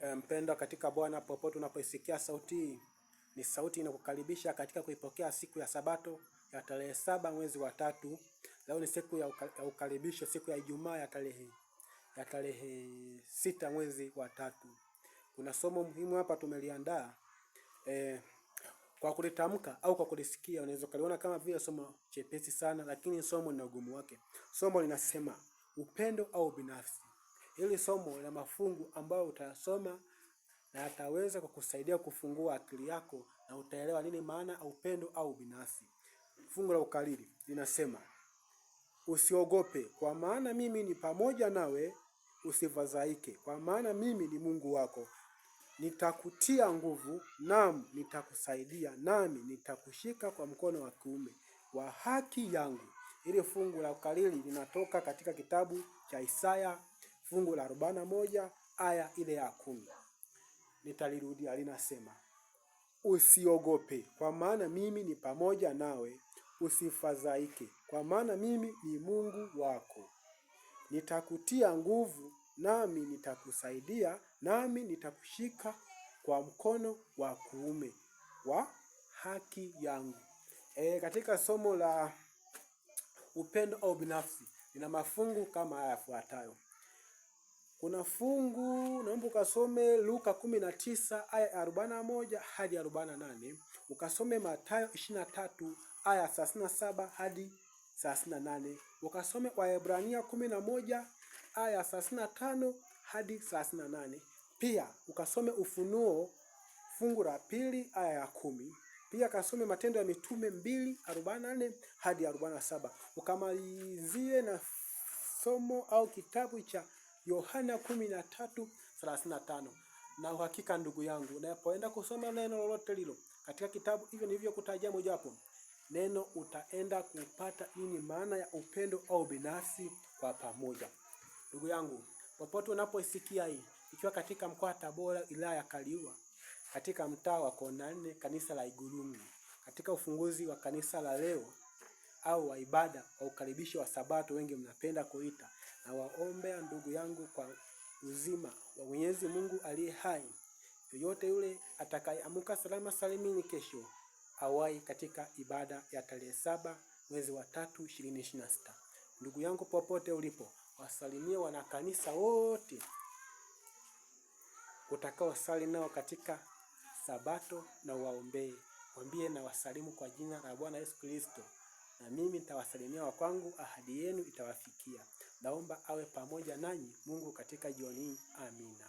Mpendwa katika Bwana, popote unapoisikia sauti hii, ni sauti inakukaribisha katika kuipokea siku ya Sabato ya tarehe 7 mwezi wa 3. Leo ni siku ya ukaribisho, siku ya Ijumaa ya tarehe 6 mwezi wa 3. Kuna somo muhimu hapa tumeliandaa kwa kulitamka au kwa kulisikia unaweza kuliona kama vile somo chepesi sana, lakini somo lina ugumu wake. Somo linasema upendo au binafsi. Hili somo la mafungu ambayo utasoma na yataweza kukusaidia kufungua akili yako na utaelewa nini maana ya upendo au binafsi. Fungu la ukariri linasema, usiogope kwa maana mimi ni pamoja nawe, usifadhaike kwa maana mimi ni Mungu wako. Nitakutia nguvu, nami nitakusaidia, nami nitakushika kwa mkono wa kuume wa haki yangu. Ile fungu la ukariri linatoka katika kitabu cha Isaya fungu la 41 aya ile ya 10. Nitalirudia, linasema, usiogope kwa maana mimi ni pamoja nawe, usifadhaike kwa maana mimi ni Mungu wako. Nitakutia nguvu, nami nitakusaidia, nami nitakushika kwa mkono wa kuume wa haki yangu. Katika somo la upendo au binafsi nina mafungu kama haya yafuatayo. Kuna fungu naomba ukasome Luka 19 aya 41 hadi 48, ukasome Mathayo 23 aya 37 hadi 38, ukasome Waebrania 11 aya 35 hadi 38, pia ukasome Ufunuo fungu la 2 aya ya 10, pia kasome Matendo ya Mitume 2:44 hadi 47, ukamalizie na somo au kitabu cha Yohana 13:35. Na uhakika ndugu yangu, unapoenda kusoma neno lolote lilo katika kitabu hivyo nilivyokutajia mojawapo, neno utaenda kupata nini maana ya upendo au binafsi kwa pamoja. Ndugu yangu, popote unapoisikia hii, ikiwa katika mkoa wa Tabora, wilaya ya Kaliua, katika mtaa wa Kona 4, kanisa la Igulungu, katika ufunguzi wa kanisa la leo au wa ibada wa ukaribisho wa Sabato wengi mnapenda kuita, na waombea ndugu yangu kwa uzima wa Mwenyezi Mungu aliye hai. Yoyote yule atakayeamka salama salimini kesho awai katika ibada ya tarehe 7 mwezi wa 3 2026. Ndugu yangu popote ulipo, wasalimie wanakanisa wote utakao sali nao katika Sabato na waombee. Mwambie na wasalimu kwa jina la Bwana Yesu Kristo, na mimi nitawasalimia wa kwangu, ahadi yenu itawafikia. Naomba awe pamoja nanyi Mungu katika jioni hii. Amina.